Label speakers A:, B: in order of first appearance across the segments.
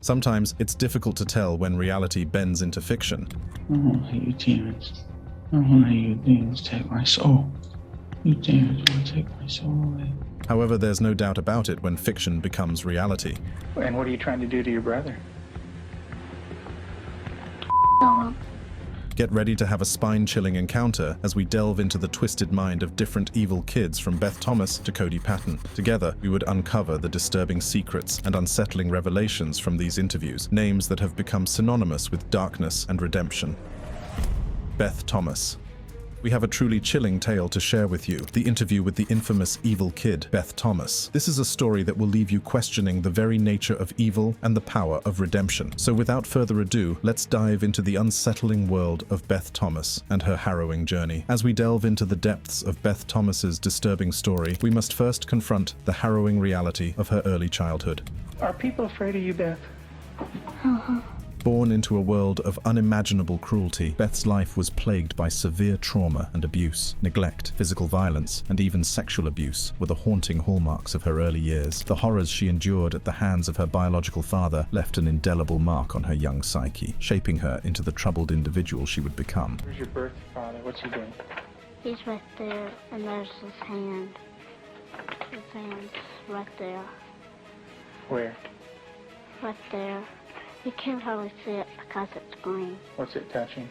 A: Sometimes it's difficult to tell when reality bends into fiction.
B: I won't let you demons. I won't let you demons take my soul. You demons will take my soul away.
A: However, there's no doubt about it when fiction becomes reality.
B: And what are you trying to do to your brother?
A: Get ready to have a spine-chilling encounter as we delve into the twisted mind of different evil kids from Beth Thomas to Cody Patton. Together, we would uncover the disturbing secrets and unsettling revelations from these interviews, names that have become synonymous with darkness and redemption. Beth Thomas. We have a truly chilling tale to share with you, the interview with the infamous evil kid, Beth Thomas. This is a story that will leave you questioning the very nature of evil and the power of redemption. So without further ado, let's dive into the unsettling world of Beth Thomas and her harrowing journey. As we delve into the depths of Beth Thomas's disturbing story, we must first confront the harrowing reality of her early childhood.
B: Are people afraid of you, Beth?
A: Born into a world of unimaginable cruelty, Beth's life was plagued by severe trauma and abuse. Neglect, physical violence, and even sexual abuse were the haunting hallmarks of her early years. The horrors she endured at the hands of her biological father left an indelible mark on her young psyche, shaping her into the troubled individual she would become.
B: Where's your birth father? What's he doing?
C: He's right there, and there's his hand. His hand's right there.
B: Where?
C: Right there. You can't hardly see it because it's green.
B: What's it touching?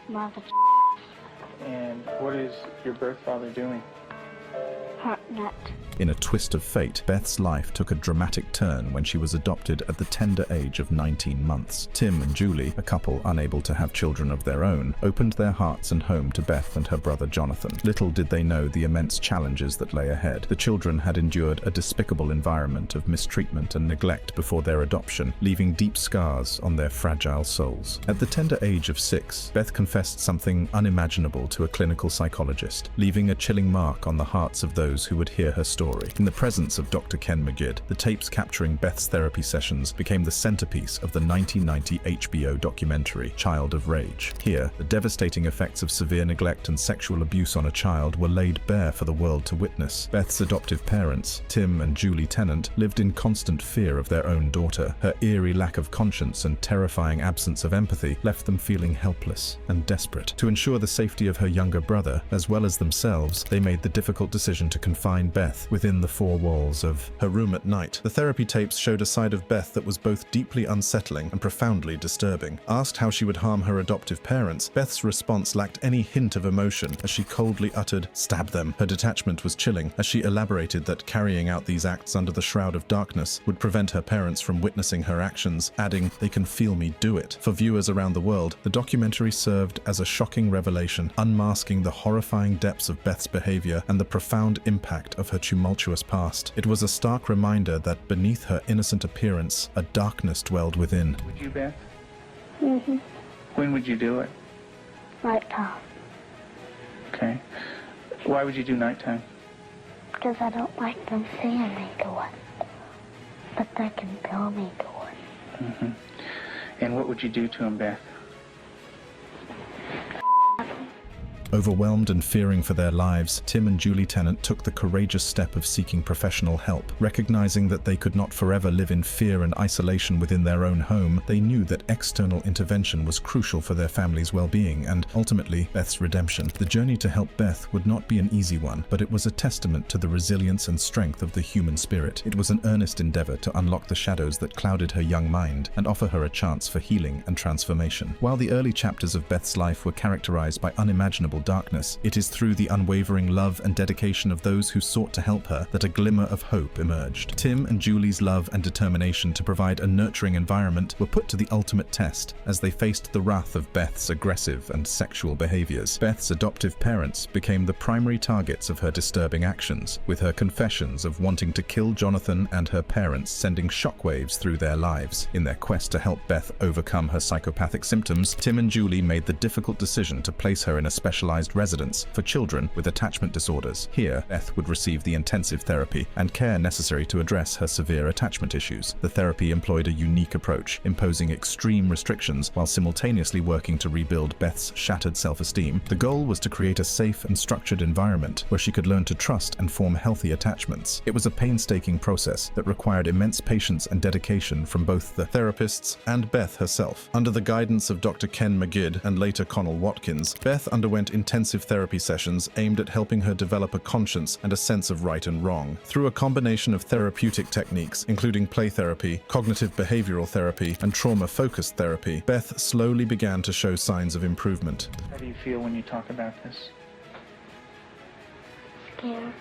C: Mother
B: And what is your birth father doing?
C: heart nut.
A: In a twist of fate, Beth's life took a dramatic turn when she was adopted at the tender age of 19 months. Tim and Julie, a couple unable to have children of their own, opened their hearts and home to Beth and her brother Jonathan. Little did they know the immense challenges that lay ahead. The children had endured a despicable environment of mistreatment and neglect before their adoption, leaving deep scars on their fragile souls. At the tender age of 6, Beth confessed something unimaginable to a clinical psychologist, leaving a chilling mark on the hearts of those who would hear her story. In the presence of Dr. Ken McGidd, the tapes capturing Beth's therapy sessions became the centerpiece of the 1990 HBO documentary Child of Rage. Here, the devastating effects of severe neglect and sexual abuse on a child were laid bare for the world to witness. Beth's adoptive parents, Tim and Julie Tennant, lived in constant fear of their own daughter. Her eerie lack of conscience and terrifying absence of empathy left them feeling helpless and desperate. To ensure the safety of her younger brother, as well as themselves, they made the difficult decision to confine Beth within the four walls of her room at night. The therapy tapes showed a side of Beth that was both deeply unsettling and profoundly disturbing. Asked how she would harm her adoptive parents, Beth's response lacked any hint of emotion as she coldly uttered, "Stab them." Her detachment was chilling as she elaborated that carrying out these acts under the shroud of darkness would prevent her parents from witnessing her actions, adding, "They can feel me do it." For viewers around the world, the documentary served as a shocking revelation, unmasking the horrifying depths of Beth's behavior and the profound impact of her tumultuous past. It was a stark reminder that beneath her innocent appearance, a darkness dwelled within.
B: Would you, Beth?
C: Mm-hmm.
B: When would you do it?
C: Nighttime.
B: Okay. Why would you do nighttime?
C: Because I don't like them seeing me do it. But they can feel me do it.
B: Mm-hmm. And what would you do to him, Beth?
A: Overwhelmed and fearing for their lives, Tim and Julie Tennant took the courageous step of seeking professional help. Recognizing that they could not forever live in fear and isolation within their own home, they knew that external intervention was crucial for their family's well-being and, ultimately, Beth's redemption. The journey to help Beth would not be an easy one, but it was a testament to the resilience and strength of the human spirit. It was an earnest endeavor to unlock the shadows that clouded her young mind and offer her a chance for healing and transformation. While the early chapters of Beth's life were characterized by unimaginable darkness, it is through the unwavering love and dedication of those who sought to help her that a glimmer of hope emerged. Tim and Julie's love and determination to provide a nurturing environment were put to the ultimate test as they faced the wrath of Beth's aggressive and sexual behaviors. Beth's adoptive parents became the primary targets of her disturbing actions, with her confessions of wanting to kill Jonathan and her parents sending shockwaves through their lives. In their quest to help Beth overcome her psychopathic symptoms, Tim and Julie made the difficult decision to place her in a specialized specialized residence for children with attachment disorders. Here, Beth would receive the intensive therapy and care necessary to address her severe attachment issues. The therapy employed a unique approach, imposing extreme restrictions while simultaneously working to rebuild Beth's shattered self-esteem. The goal was to create a safe and structured environment where she could learn to trust and form healthy attachments. It was a painstaking process that required immense patience and dedication from both the therapists and Beth herself. Under the guidance of Dr. Ken McGidd and later Connell Watkins, Beth underwent intensive therapy sessions aimed at helping her develop a conscience and a sense of right and wrong. Through a combination of therapeutic techniques, including play therapy, cognitive behavioral therapy, and trauma-focused therapy, Beth slowly began to show signs of improvement.
B: How do you feel when you talk about this?
C: Scared.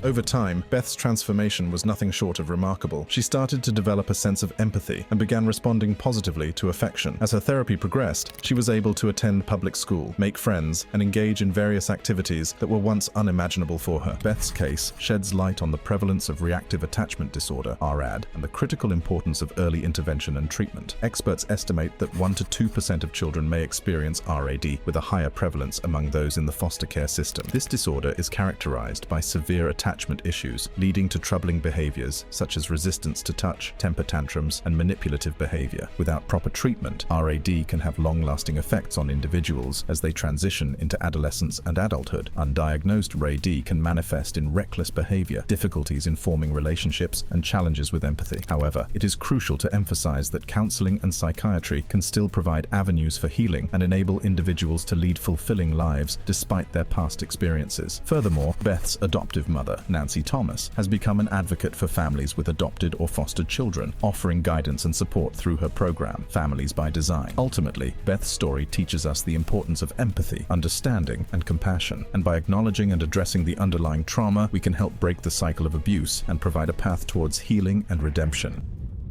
A: Over time, Beth's transformation was nothing short of remarkable. She started to develop a sense of empathy and began responding positively to affection. As her therapy progressed, she was able to attend public school, make friends, and engage in various activities that were once unimaginable for her. Beth's case sheds light on the prevalence of reactive attachment disorder, RAD, and the critical importance of early intervention and treatment. Experts estimate that 1 to 2% of children may experience RAD, with a higher prevalence among those in the foster care system. This disorder is characterized by severe attachment issues, leading to troubling behaviors such as resistance to touch, temper tantrums, and manipulative behavior. Without proper treatment, RAD can have long-lasting effects on individuals as they transition into adolescence and adulthood. Undiagnosed RAD can manifest in reckless behavior, difficulties in forming relationships, and challenges with empathy. However, it is crucial to emphasize that counseling and psychiatry can still provide avenues for healing and enable individuals to lead fulfilling lives despite their past experiences. Furthermore, Beth's adoptive mother, Nancy Thomas, has become an advocate for families with adopted or fostered children, offering guidance and support through her program, Families by Design. Ultimately, Beth's story teaches us the importance of empathy, understanding, and compassion, and by acknowledging and addressing the underlying trauma, we can help break the cycle of abuse and provide a path towards healing and redemption.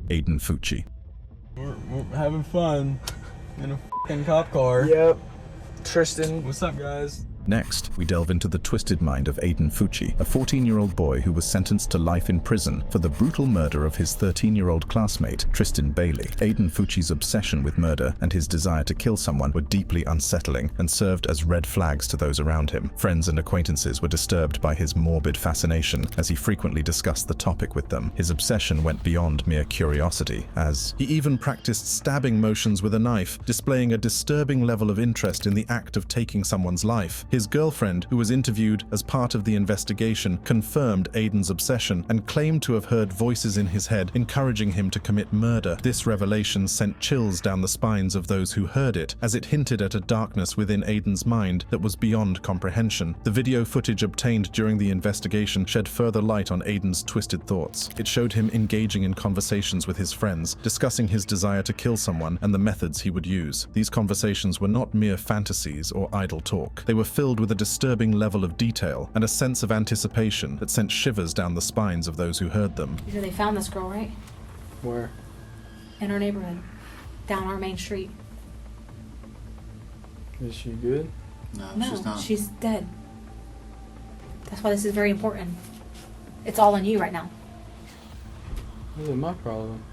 A: Aiden Fucci.
D: We're having fun in a f***ing cop car.
E: Yep. Tristan.
D: What's up, guys?
A: Next, we delve into the twisted mind of Aiden Fucci, a 14-year-old boy who was sentenced to life in prison for the brutal murder of his 13-year-old classmate, Tristan Bailey. Aiden Fucci's obsession with murder and his desire to kill someone were deeply unsettling and served as red flags to those around him. Friends and acquaintances were disturbed by his morbid fascination as he frequently discussed the topic with them. His obsession went beyond mere curiosity, as he even practiced stabbing motions with a knife, displaying a disturbing level of interest in the act of taking someone's life. His girlfriend, who was interviewed as part of the investigation, confirmed Aiden's obsession and claimed to have heard voices in his head encouraging him to commit murder. This revelation sent chills down the spines of those who heard it, as it hinted at a darkness within Aiden's mind that was beyond comprehension. The video footage obtained during the investigation shed further light on Aiden's twisted thoughts. It showed him engaging in conversations with his friends, discussing his desire to kill someone and the methods he would use. These conversations were not mere fantasies or idle talk. They were filled with a disturbing level of detail and a sense of anticipation that sent shivers down the spines of those who heard them.
F: You know they found this girl, right?
E: Where?
F: In our neighborhood. Down our main street.
E: Is she good?
F: No, she's dead. That's why this is very important. It's all on you right now.
E: What is my problem?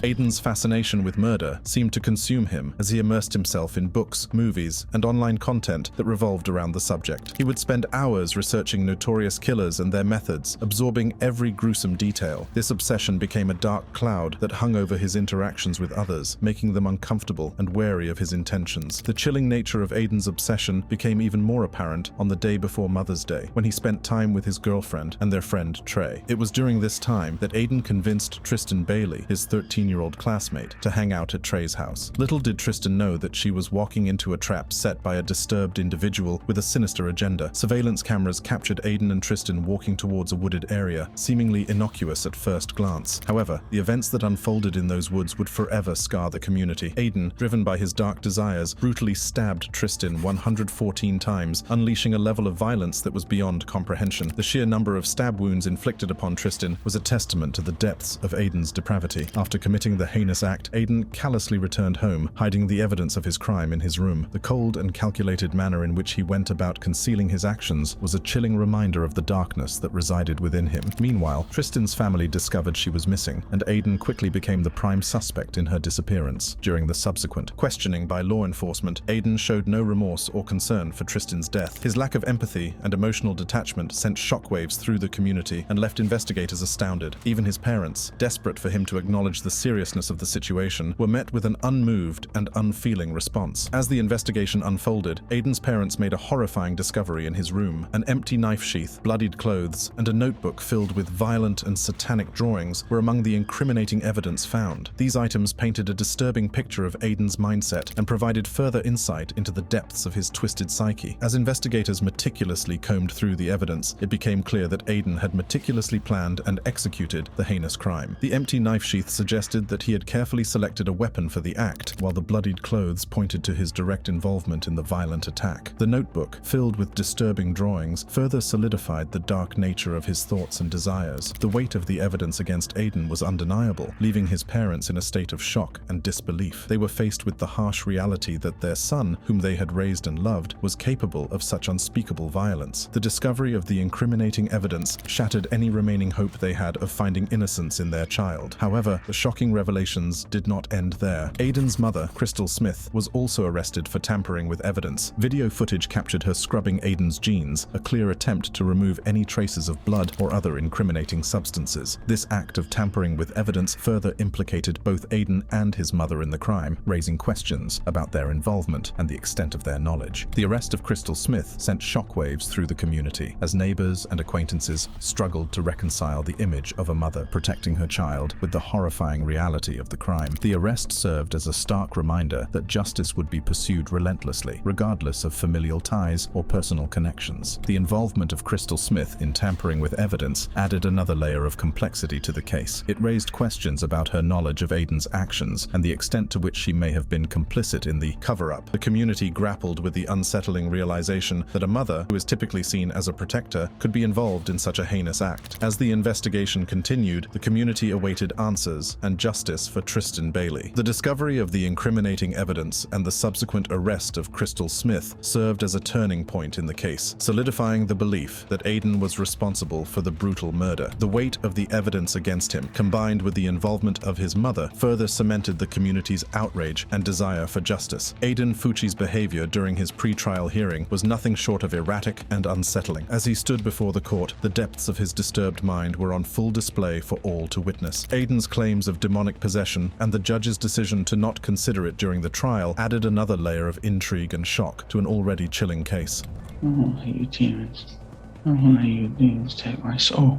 A: Aiden's fascination with murder seemed to consume him as he immersed himself in books, movies, and online content that revolved around the subject. He would spend hours researching notorious killers and their methods, absorbing every gruesome detail. This obsession became a dark cloud that hung over his interactions with others, making them uncomfortable and wary of his intentions. The chilling nature of Aiden's obsession became even more apparent on the day before Mother's Day, when he spent time with his girlfriend and their friend Trey. It was during this time that Aiden convinced Tristan Bailey, his 13-year-old classmate, to hang out at Trey's house. Little did Tristan know that she was walking into a trap set by a disturbed individual with a sinister agenda. Surveillance cameras captured Aiden and Tristan walking towards a wooded area, seemingly innocuous at first glance. However, the events that unfolded in those woods would forever scar the community. Aiden, driven by his dark desires, brutally stabbed Tristan 114 times, unleashing a level of violence that was beyond comprehension. The sheer number of stab wounds inflicted upon Tristan was a testament to the depths of Aiden's depravity. After committing committing the heinous act, Aiden callously returned home, hiding the evidence of his crime in his room. The cold and calculated manner in which he went about concealing his actions was a chilling reminder of the darkness that resided within him. Meanwhile, Tristan's family discovered she was missing, and Aiden quickly became the prime suspect in her disappearance. During the subsequent questioning by law enforcement, Aiden showed no remorse or concern for Tristan's death. His lack of empathy and emotional detachment sent shockwaves through the community and left investigators astounded. Even his parents, desperate for him to acknowledge the seriousness of the situation, were met with an unmoved and unfeeling response. As the investigation unfolded, Aiden's parents made a horrifying discovery in his room. An empty knife sheath, bloodied clothes, and a notebook filled with violent and satanic drawings were among the incriminating evidence found. These items painted a disturbing picture of Aiden's mindset and provided further insight into the depths of his twisted psyche. As investigators meticulously combed through the evidence, it became clear that Aiden had meticulously planned and executed the heinous crime. The empty knife sheath suggested that he had carefully selected a weapon for the act, while the bloodied clothes pointed to his direct involvement in the violent attack. The notebook, filled with disturbing drawings, further solidified the dark nature of his thoughts and desires. The weight of the evidence against Aiden was undeniable, leaving his parents in a state of shock and disbelief. They were faced with the harsh reality that their son, whom they had raised and loved, was capable of such unspeakable violence. The discovery of the incriminating evidence shattered any remaining hope they had of finding innocence in their child. However, the shocking revelations did not end there. Aiden's mother, Crystal Smith, was also arrested for tampering with evidence. Video footage captured her scrubbing Aiden's jeans, a clear attempt to remove any traces of blood or other incriminating substances. This act of tampering with evidence further implicated both Aiden and his mother in the crime, raising questions about their involvement and the extent of their knowledge. The arrest of Crystal Smith sent shockwaves through the community, as neighbors and acquaintances struggled to reconcile the image of a mother protecting her child with the horrifying reality of the crime. The arrest served as a stark reminder that justice would be pursued relentlessly, regardless of familial ties or personal connections. The involvement of Crystal Smith in tampering with evidence added another layer of complexity to the case. It raised questions about her knowledge of Aiden's actions and the extent to which she may have been complicit in the cover-up. The community grappled with the unsettling realization that a mother, who is typically seen as a protector, could be involved in such a heinous act. As the investigation continued, the community awaited answers and justice for Tristan Bailey. The discovery of the incriminating evidence and the subsequent arrest of Crystal Smith served as a turning point in the case, solidifying the belief that Aiden was responsible for the brutal murder. The weight of the evidence against him, combined with the involvement of his mother, further cemented the community's outrage and desire for justice. Aiden Fucci's behavior during his pre-trial hearing was nothing short of erratic and unsettling. As he stood before the court, the depths of his disturbed mind were on full display for all to witness. Aiden's claims of demonic possession and the judge's decision to not consider it during the trial added another layer of intrigue and shock to an already chilling case.
B: I don't let you demons. I don't let you demons take my soul.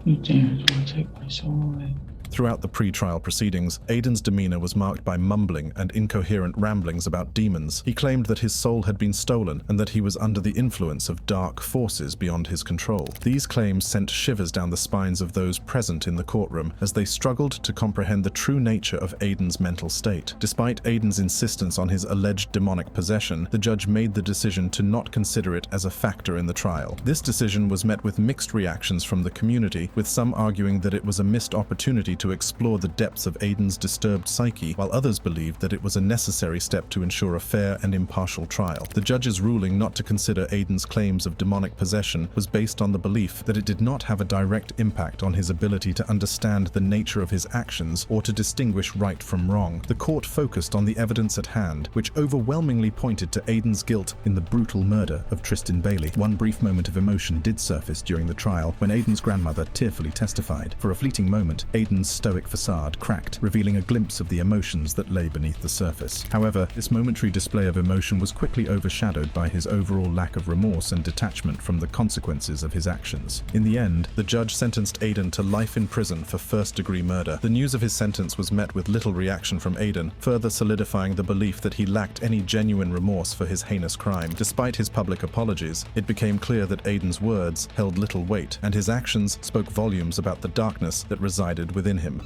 B: You demons will take my soul away.
A: Throughout the pre-trial proceedings, Aiden's demeanor was marked by mumbling and incoherent ramblings about demons. He claimed that his soul had been stolen and that he was under the influence of dark forces beyond his control. These claims sent shivers down the spines of those present in the courtroom as they struggled to comprehend the true nature of Aiden's mental state. Despite Aiden's insistence on his alleged demonic possession, the judge made the decision to not consider it as a factor in the trial. This decision was met with mixed reactions from the community, with some arguing that it was a missed opportunity to explore the depths of Aiden's disturbed psyche, while others believed that it was a necessary step to ensure a fair and impartial trial. The judge's ruling not to consider Aiden's claims of demonic possession was based on the belief that it did not have a direct impact on his ability to understand the nature of his actions or to distinguish right from wrong. The court focused on the evidence at hand, which overwhelmingly pointed to Aiden's guilt in the brutal murder of Tristan Bailey. One brief moment of emotion did surface during the trial when Aiden's grandmother tearfully testified. For a fleeting moment, Aiden's stoic facade cracked, revealing a glimpse of the emotions that lay beneath the surface. However, this momentary display of emotion was quickly overshadowed by his overall lack of remorse and detachment from the consequences of his actions. In the end, the judge sentenced Aiden to life in prison for first-degree murder. The news of his sentence was met with little reaction from Aiden, further solidifying the belief that he lacked any genuine remorse for his heinous crime. Despite his public apologies, it became clear that Aiden's words held little weight, and his actions spoke volumes about the darkness that resided within him.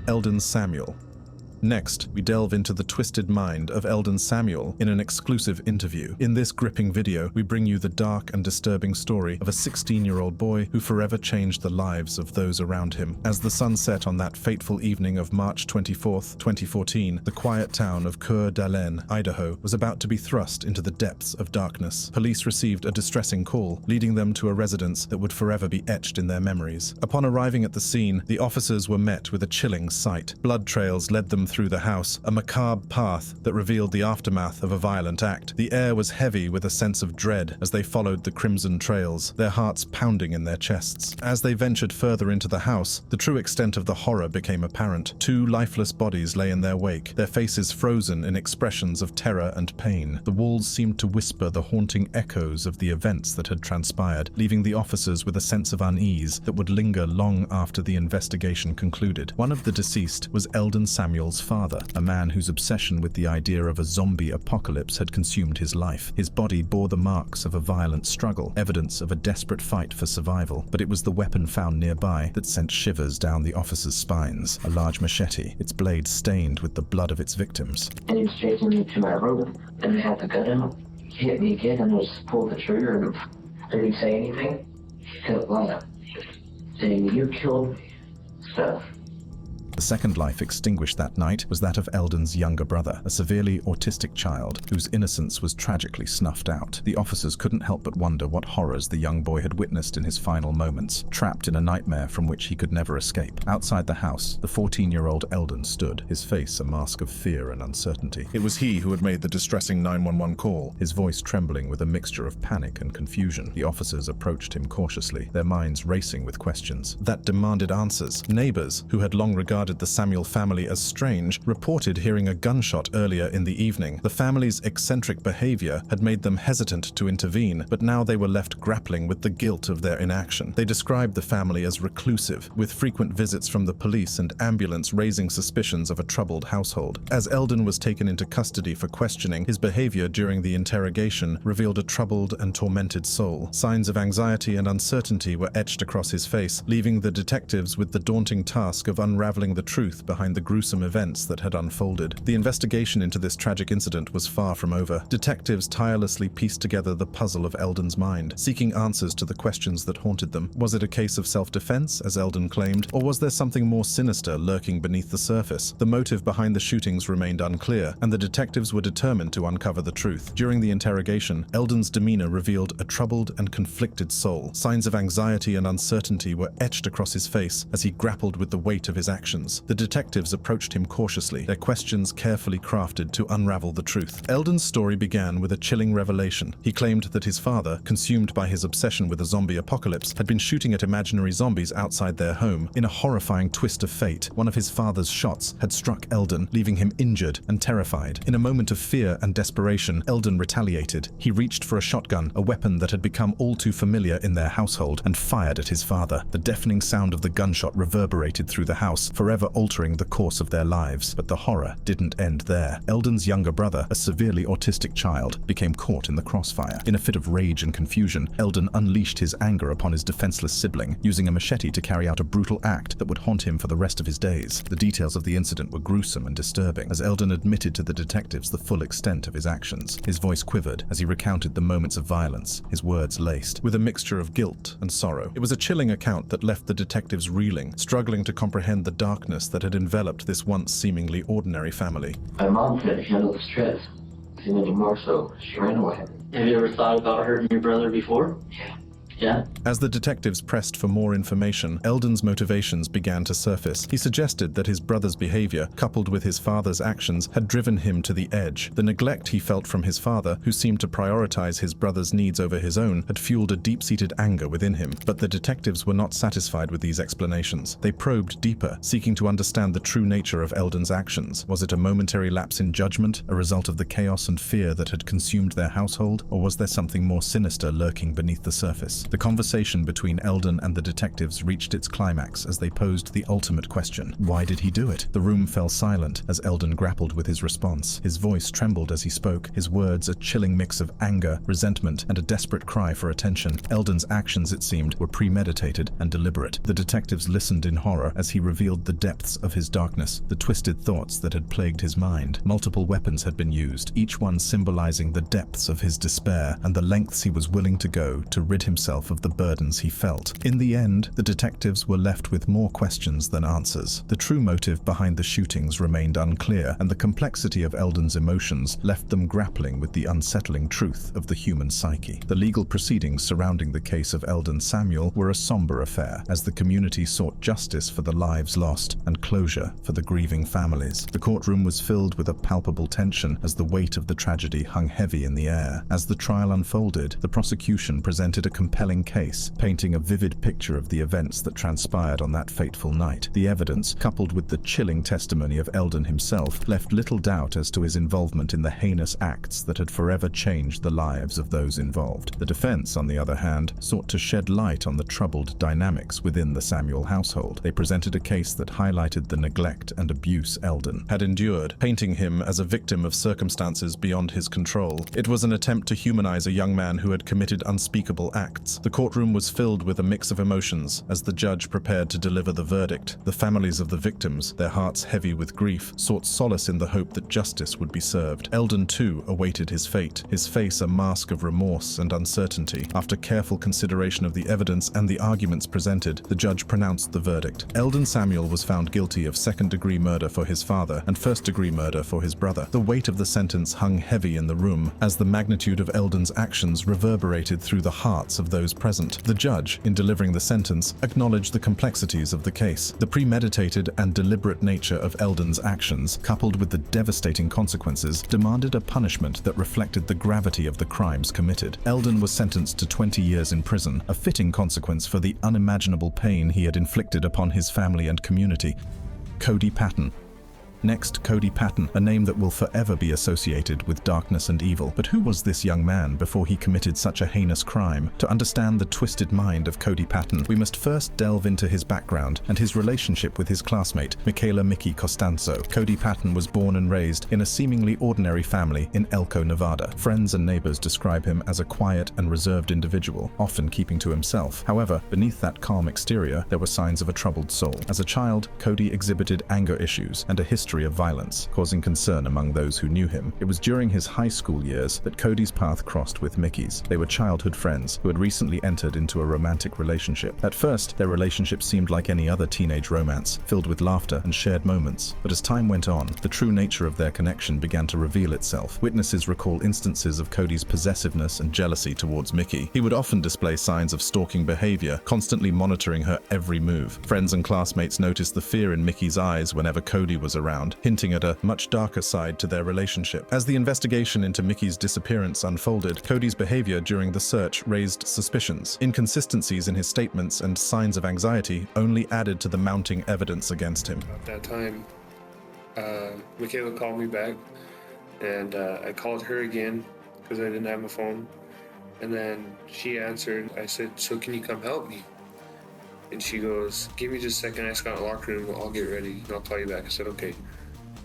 A: Eldon Samuel, Next, we delve into the twisted mind of Eldon Samuel in an exclusive interview. In this gripping video, we bring you the dark and disturbing story of a 16-year-old boy who forever changed the lives of those around him. As the sun set on that fateful evening of March 24th, 2014, the quiet town of Coeur d'Alene, Idaho, was about to be thrust into the depths of darkness. Police received a distressing call, leading them to a residence that would forever be etched in their memories. Upon arriving at the scene, the officers were met with a chilling sight. Blood trails led them through the house, a macabre path that revealed the aftermath of a violent act. The air was heavy with a sense of dread as they followed the crimson trails, their hearts pounding in their chests. As they ventured further into the house, the true extent of the horror became apparent. 2 lifeless bodies lay in their wake, their faces frozen in expressions of terror and pain. The walls seemed to whisper the haunting echoes of the events that had transpired, leaving the officers with a sense of unease that would linger long after the investigation concluded. One of the deceased was Eldon Samuel's father, a man whose obsession with the idea of a zombie apocalypse had consumed his life. His body bore the marks of a violent struggle, evidence of a desperate fight for survival, but it was the weapon found nearby that sent shivers down the officers' spines. A large machete, its blade stained with the blood of its victims.
G: And he was chasing me to my room, and I had the gun out. He hit me again, and I just pulled the trigger, and I didn't say anything. He kept saying, "You killed me," stuff.
A: The second life extinguished that night was that of Eldon's younger brother, a severely autistic child whose innocence was tragically snuffed out. The officers couldn't help but wonder what horrors the young boy had witnessed in his final moments, trapped in a nightmare from which he could never escape. Outside the house, the 14-year-old Eldon stood, his face a mask of fear and uncertainty. It was he who had made the distressing 911 call, his voice trembling with a mixture of panic and confusion. The officers approached him cautiously, their minds racing with questions that demanded answers. Neighbors, who had long regarded the Samuel family as strange, reported hearing a gunshot earlier in the evening. The family's eccentric behavior had made them hesitant to intervene, but now they were left grappling with the guilt of their inaction. They described the family as reclusive, with frequent visits from the police and ambulance raising suspicions of a troubled household. As Eldon was taken into custody for questioning, his behavior during the interrogation revealed a troubled and tormented soul. Signs of anxiety and uncertainty were etched across his face, leaving the detectives with the daunting task of unraveling the truth behind the gruesome events that had unfolded. The investigation into this tragic incident was far from over. Detectives tirelessly pieced together the puzzle of Eldon's mind, seeking answers to the questions that haunted them. Was it a case of self-defense, as Eldon claimed, or was there something more sinister lurking beneath the surface? The motive behind the shootings remained unclear, and the detectives were determined to uncover the truth. During the interrogation, Eldon's demeanor revealed a troubled and conflicted soul. Signs of anxiety and uncertainty were etched across his face as he grappled with the weight of his actions. The detectives approached him cautiously, their questions carefully crafted to unravel the truth. Eldon's story began with a chilling revelation. He claimed that his father, consumed by his obsession with a zombie apocalypse, had been shooting at imaginary zombies outside their home. In a horrifying twist of fate, one of his father's shots had struck Eldon, leaving him injured and terrified. In a moment of fear and desperation, Eldon retaliated. He reached for a shotgun, a weapon that had become all too familiar in their household, and fired at his father. The deafening sound of the gunshot reverberated through the house, forever altering the course of their lives. But the horror didn't end there. Eldon's younger brother, a severely autistic child, became caught in the crossfire. In a fit of rage and confusion, Eldon unleashed his anger upon his defenseless sibling, using a machete to carry out a brutal act that would haunt him for the rest of his days. The details of the incident were gruesome and disturbing, as Eldon admitted to the detectives the full extent of his actions. His voice quivered as he recounted the moments of violence, his words laced with a mixture of guilt and sorrow. It was a chilling account that left the detectives reeling, struggling to comprehend the darkness that had enveloped this once seemingly ordinary family.
G: My mom couldn't handle the stress anymore, so she ran away. Have you ever thought about hurting your brother before? Yeah.
A: As the detectives pressed for more information, Eldon's motivations began to surface. He suggested that his brother's behavior, coupled with his father's actions, had driven him to the edge. The neglect he felt from his father, who seemed to prioritize his brother's needs over his own, had fueled a deep-seated anger within him. But the detectives were not satisfied with these explanations. They probed deeper, seeking to understand the true nature of Eldon's actions. Was it a momentary lapse in judgment, a result of the chaos and fear that had consumed their household, or was there something more sinister lurking beneath the surface? The conversation between Eldon and the detectives reached its climax as they posed the ultimate question. Why did he do it? The room fell silent as Eldon grappled with his response. His voice trembled as he spoke, his words a chilling mix of anger, resentment, and a desperate cry for attention. Eldon's actions, it seemed, were premeditated and deliberate. The detectives listened in horror as he revealed the depths of his darkness, the twisted thoughts that had plagued his mind. Multiple weapons had been used, each one symbolizing the depths of his despair and the lengths he was willing to go to rid himself of the burdens he felt. In the end, the detectives were left with more questions than answers. The true motive behind the shootings remained unclear, and the complexity of Eldon's emotions left them grappling with the unsettling truth of the human psyche. The legal proceedings surrounding the case of Eldon Samuel were a somber affair, as the community sought justice for the lives lost and closure for the grieving families. The courtroom was filled with a palpable tension as the weight of the tragedy hung heavy in the air. As the trial unfolded, the prosecution presented a compelling case, painting a vivid picture of the events that transpired on that fateful night. The evidence, coupled with the chilling testimony of Eldon himself, left little doubt as to his involvement in the heinous acts that had forever changed the lives of those involved. The defense, on the other hand, sought to shed light on the troubled dynamics within the Samuel household. They presented a case that highlighted the neglect and abuse Eldon had endured, painting him as a victim of circumstances beyond his control. It was an attempt to humanize a young man who had committed unspeakable acts. The courtroom was filled with a mix of emotions as the judge prepared to deliver the verdict. The families of the victims, their hearts heavy with grief, sought solace in the hope that justice would be served. Eldon, too, awaited his fate, his face a mask of remorse and uncertainty. After careful consideration of the evidence and the arguments presented, the judge pronounced the verdict. Eldon Samuel was found guilty of second-degree murder for his father and first-degree murder for his brother. The weight of the sentence hung heavy in the room, as the magnitude of Eldon's actions reverberated through the hearts of those present. The judge, in delivering the sentence, acknowledged the complexities of the case. The premeditated and deliberate nature of Eldon's actions, coupled with the devastating consequences, demanded a punishment that reflected the gravity of the crimes committed. Eldon was sentenced to 20 years in prison, a fitting consequence for the unimaginable pain he had inflicted upon his family and community. Cody Patton. Next, Cody Patton, a name that will forever be associated with darkness and evil. But who was this young man before he committed such a heinous crime? To understand the twisted mind of Cody Patton, we must first delve into his background and his relationship with his classmate, Michaela Mickey Costanzo. Cody Patton was born and raised in a seemingly ordinary family in Elko, Nevada. Friends and neighbors describe him as a quiet and reserved individual, often keeping to himself. However, beneath that calm exterior, there were signs of a troubled soul. As a child, Cody exhibited anger issues and a history of violence, causing concern among those who knew him. It was during his high school years that Cody's path crossed with Mickey's. They were childhood friends who had recently entered into a romantic relationship. At first, their relationship seemed like any other teenage romance, filled with laughter and shared moments. But as time went on, the true nature of their connection began to reveal itself. Witnesses recall instances of Cody's possessiveness and jealousy towards Mickey. He would often display signs of stalking behavior, constantly monitoring her every move. Friends and classmates noticed the fear in Mickey's eyes whenever Cody was around, hinting at a much darker side to their relationship. As the investigation into Mickey's disappearance unfolded, Cody's behavior during the search raised suspicions. Inconsistencies in his statements and signs of anxiety only added to the mounting evidence against him.
H: At that time, Michaela called me back, and I called her again because I didn't have my phone. And then she answered. I said, "So can you come help me?" And she goes, "Give me just a second. I just got in the locker room. I'll get ready and I'll call you back." I said, "Okay."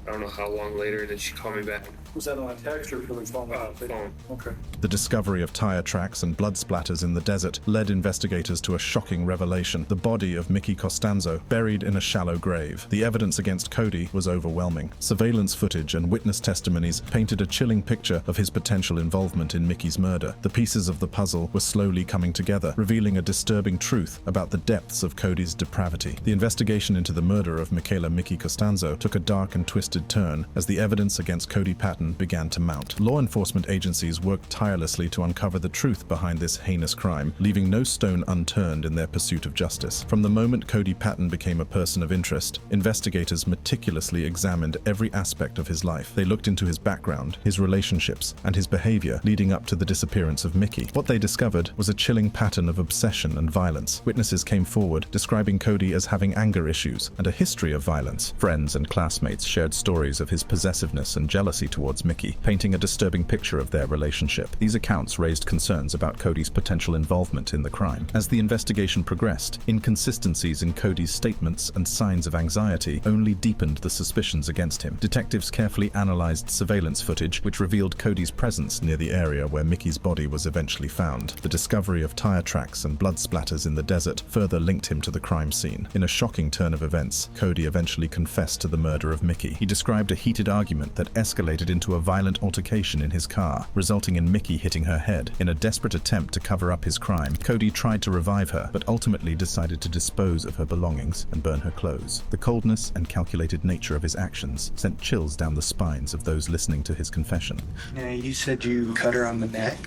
H: I don't know how long later, then she called me back.
I: Was that on a text or from the phone?
H: Phone.
I: Okay.
A: The discovery of tire tracks and blood splatters in the desert led investigators to a shocking revelation: the body of Mickey Costanzo, buried in a shallow grave. The evidence against Cody was overwhelming. Surveillance footage and witness testimonies painted a chilling picture of his potential involvement in Mickey's murder. The pieces of the puzzle were slowly coming together, revealing a disturbing truth about the depths of Cody's depravity. The investigation into the murder of Michaela Mickey Costanzo took a dark and twisted turn as the evidence against Cody Patton began to mount. Law enforcement agencies worked tirelessly to uncover the truth behind this heinous crime, leaving no stone unturned in their pursuit of justice. From the moment Cody Patton became a person of interest, investigators meticulously examined every aspect of his life. They looked into his background, his relationships, and his behavior leading up to the disappearance of Mickey. What they discovered was a chilling pattern of obsession and violence. Witnesses came forward, describing Cody as having anger issues and a history of violence. Friends and classmates shared stories of his possessiveness and jealousy towards Mickey, painting a disturbing picture of their relationship. These accounts raised concerns about Cody's potential involvement in the crime. As the investigation progressed, inconsistencies in Cody's statements and signs of anxiety only deepened the suspicions against him. Detectives carefully analyzed surveillance footage, which revealed Cody's presence near the area where Mickey's body was eventually found. The discovery of tire tracks and blood splatters in the desert further linked him to the crime scene. In a shocking turn of events, Cody eventually confessed to the murder of Mickey. He described a heated argument that escalated into a violent altercation in his car, resulting in Mickey hitting her head. In a desperate attempt to cover up his crime, Cody tried to revive her, but ultimately decided to dispose of her belongings and burn her clothes. The coldness and calculated nature of his actions sent chills down the spines of those listening to his confession.
J: Yeah, you said you cut her on the neck?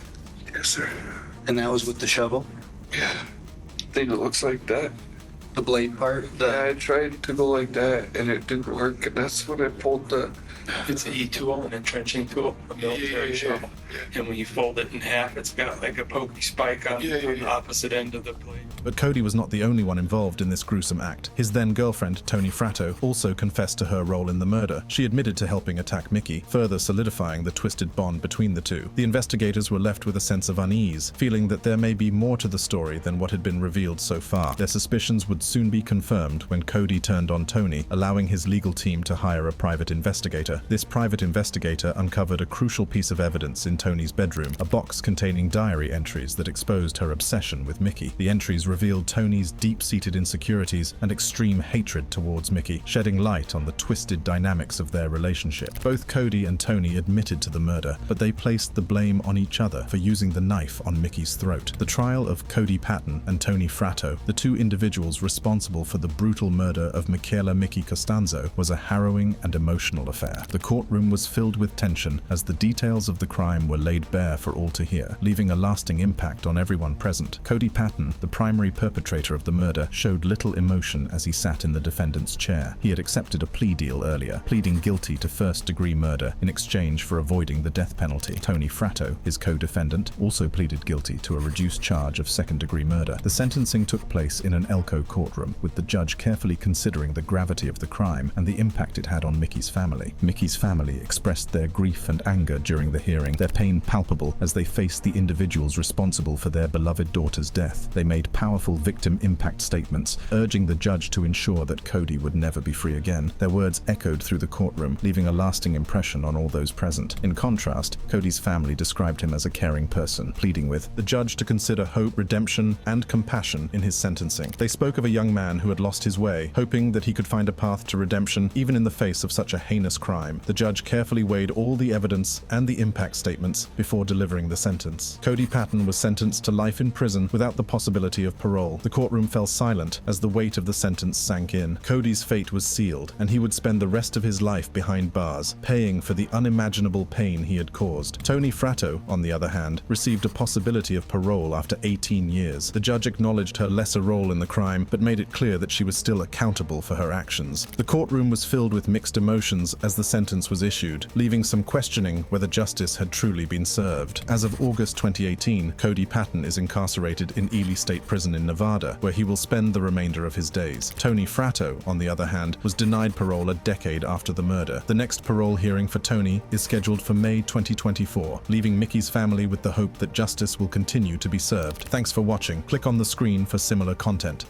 I: Yes, sir.
J: And that was with the shovel?
I: Yeah. I think it looks like that.
J: The blade part?
I: Yeah, I tried to go like that and it didn't work, and that's when I pulled the...
K: It's an E-tool, an entrenching tool, a military shovel. And when you fold it in half, it's got like a pokey spike on the opposite end of the blade.
A: But Cody was not the only one involved in this gruesome act. His then-girlfriend, Tony Fratto, also confessed to her role in the murder. She admitted to helping attack Mickey, further solidifying the twisted bond between the two. The investigators were left with a sense of unease, feeling that there may be more to the story than what had been revealed so far. Their suspicions would soon be confirmed when Cody turned on Tony, allowing his legal team to hire a private investigator. This private investigator uncovered a crucial piece of evidence in Tony's bedroom, a box containing diary entries that exposed her obsession with Mickey. The entries revealed Tony's deep-seated insecurities and extreme hatred towards Mickey, shedding light on the twisted dynamics of their relationship. Both Cody and Tony admitted to the murder, but they placed the blame on each other for using the knife on Mickey's throat. The trial of Cody Patton and Tony Fratto, the two individuals responsible for the brutal murder of Michaela Mickey Costanzo, was a harrowing and emotional affair. The courtroom was filled with tension as the details of the crime were laid bare for all to hear, leaving a lasting impact on everyone present. Cody Patton, the primary perpetrator of the murder, showed little emotion as he sat in the defendant's chair. He had accepted a plea deal earlier, pleading guilty to first-degree murder in exchange for avoiding the death penalty. Tony Fratto, his co-defendant, also pleaded guilty to a reduced charge of second-degree murder. The sentencing took place in an Elko courtroom, with the judge carefully considering the gravity of the crime and the impact it had on Mickey's family. Mickey's family expressed their grief and anger during the hearing, their pain palpable as they faced the individuals responsible for their beloved daughter's death. They made powerful victim impact statements, urging the judge to ensure that Cody would never be free again. Their words echoed through the courtroom, leaving a lasting impression on all those present. In contrast, Cody's family described him as a caring person, pleading with the judge to consider hope, redemption, and compassion in his sentencing. They spoke of a young man who had lost his way, hoping that he could find a path to redemption even in the face of such a heinous crime. The judge carefully weighed all the evidence and the impact statements before delivering the sentence. Cody Patton was sentenced to life in prison without the possibility of parole. The courtroom fell silent as the weight of the sentence sank in. Cody's fate was sealed, and he would spend the rest of his life behind bars, paying for the unimaginable pain he had caused. Tony Fratto, on the other hand, received a possibility of parole after 18 years. The judge acknowledged her lesser role in the crime, but made it clear that she was still accountable for her actions. The courtroom was filled with mixed emotions as the sentence was issued, leaving some questioning whether justice had truly been served. As of August 2018, Cody Patton is incarcerated in Ely State Prison in Nevada, where he will spend the remainder of his days. Tony Fratto, on the other hand, was denied parole a decade after the murder. The next parole hearing for Tony is scheduled for May 2024, leaving Mickey's family with the hope that justice will continue to be served. Thanks for watching. Click on the screen for similar content.